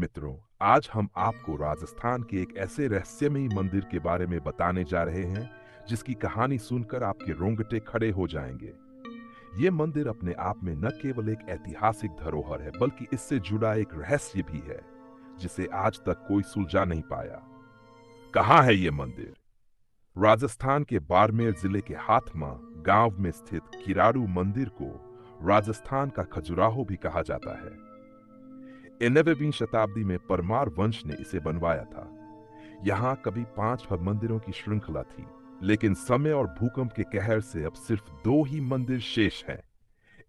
मित्रों, आज हम आपको राजस्थान के एक ऐसे रहस्यमयी मंदिर के बारे में बताने जा रहे हैं जिसकी कहानी सुनकर आपके रोंगटे खड़े हो जाएंगे। ये मंदिर अपने आप में न केवल एक ऐतिहासिक धरोहर है बल्कि इससे जुड़ा एक रहस्य भी है जिसे आज तक कोई सुलझा नहीं पाया। कहाँ है ये मंदिर? राजस्थान के बाड़मेर जिले के हाथमा गांव में स्थित किरारू मंदिर को राजस्थान का खजुराहो भी कहा जाता है। 11वीं शताब्दी में परमार वंश ने इसे बनवाया था। यहाँ कभी 5 मंदिरों की श्रृंखला थी, लेकिन समय और भूकंप के कहर से अब सिर्फ 2 ही मंदिर शेष हैं।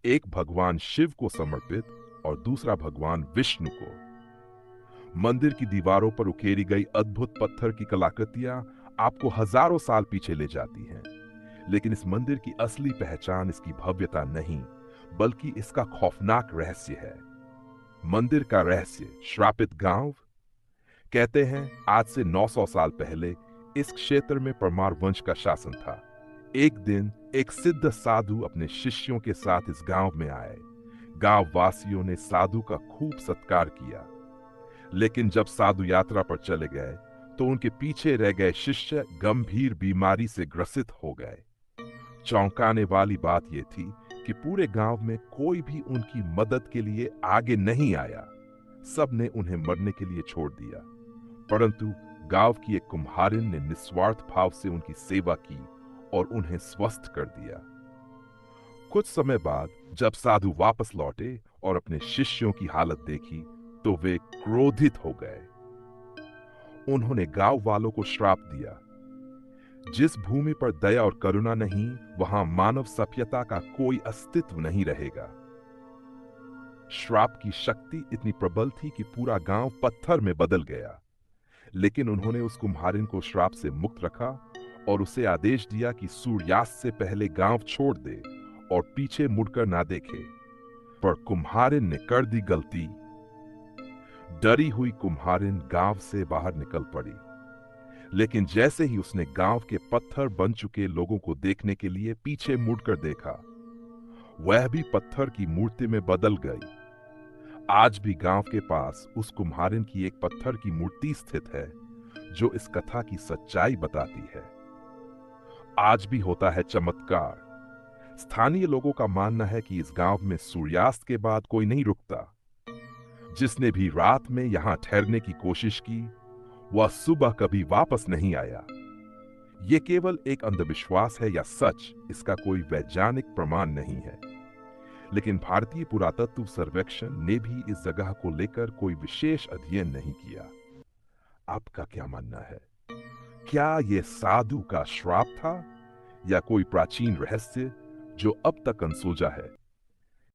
एक भगवान शिव को समर्पित और दूसरा भगवान विष्णु को। मंदिर की दीवारों पर उकेरी गई अद्भुत पत्थर की कलाकृतियां आपको हजारों साल पीछे ले जाती हैं। लेकिन इस मंदिर की असली पहचान इसकी भव्यता नहीं, बल्कि इसका खौफनाक रहस्य है। मंदिर का रहस्य। श्रापित गांव। कहते हैं आज से 900 साल पहले इस क्षेत्र में परमार वंश का शासन था। एक दिन एक सिद्ध साधु अपने शिष्यों के साथ इस गांव में आए। गांव वासियों ने साधु का खूब सत्कार किया, लेकिन जब साधु यात्रा पर चले गए तो उनके पीछे रह गए शिष्य गंभीर बीमारी से ग्रसित हो गए। चौंकाने वाली बात यह थी कि पूरे गांव में कोई भी उनकी मदद के लिए आगे नहीं आया। सब ने उन्हें मरने के लिए छोड़ दिया, परंतु गांव की एक कुम्हारिन ने निस्वार्थ भाव से उनकी सेवा की और उन्हें स्वस्थ कर दिया। कुछ समय बाद जब साधु वापस लौटे और अपने शिष्यों की हालत देखी तो वे क्रोधित हो गए। उन्होंने गांव वालों को श्राप दिया, जिस भूमि पर दया और करुणा नहीं, वहां मानव सभ्यता का कोई अस्तित्व नहीं रहेगा। श्राप की शक्ति इतनी प्रबल थी कि पूरा गांव पत्थर में बदल गया। लेकिन उन्होंने उस कुम्हारिन को श्राप से मुक्त रखा और उसे आदेश दिया कि सूर्यास्त से पहले गांव छोड़ दे और पीछे मुड़कर ना देखे। पर कुम्हारिन ने कर दी गलती। डरी हुई कुम्हारिन गांव से बाहर निकल पड़ी, लेकिन जैसे ही उसने गांव के पत्थर बन चुके लोगों को देखने के लिए पीछे मुड़कर देखा, वह भी पत्थर की मूर्ति में बदल गई। आज भी गांव के पास उस कुम्हारिन की एक पत्थर की मूर्ति स्थित है जो इस कथा की सच्चाई बताती है। आज भी होता है चमत्कार। स्थानीय लोगों का मानना है कि इस गांव में सूर्यास्त के बाद कोई नहीं रुकता। जिसने भी रात में यहां ठहरने की कोशिश की, वह सुबह कभी वापस नहीं आया। यह केवल एक अंधविश्वास है या सच, इसका कोई वैज्ञानिक प्रमाण नहीं है। लेकिन भारतीय पुरातत्व सर्वेक्षण ने भी इस जगह को लेकर कोई विशेष अध्ययन नहीं किया। आपका क्या मानना है? क्या यह साधु का श्राप था या कोई प्राचीन रहस्य जो अब तक अनसुलझा है?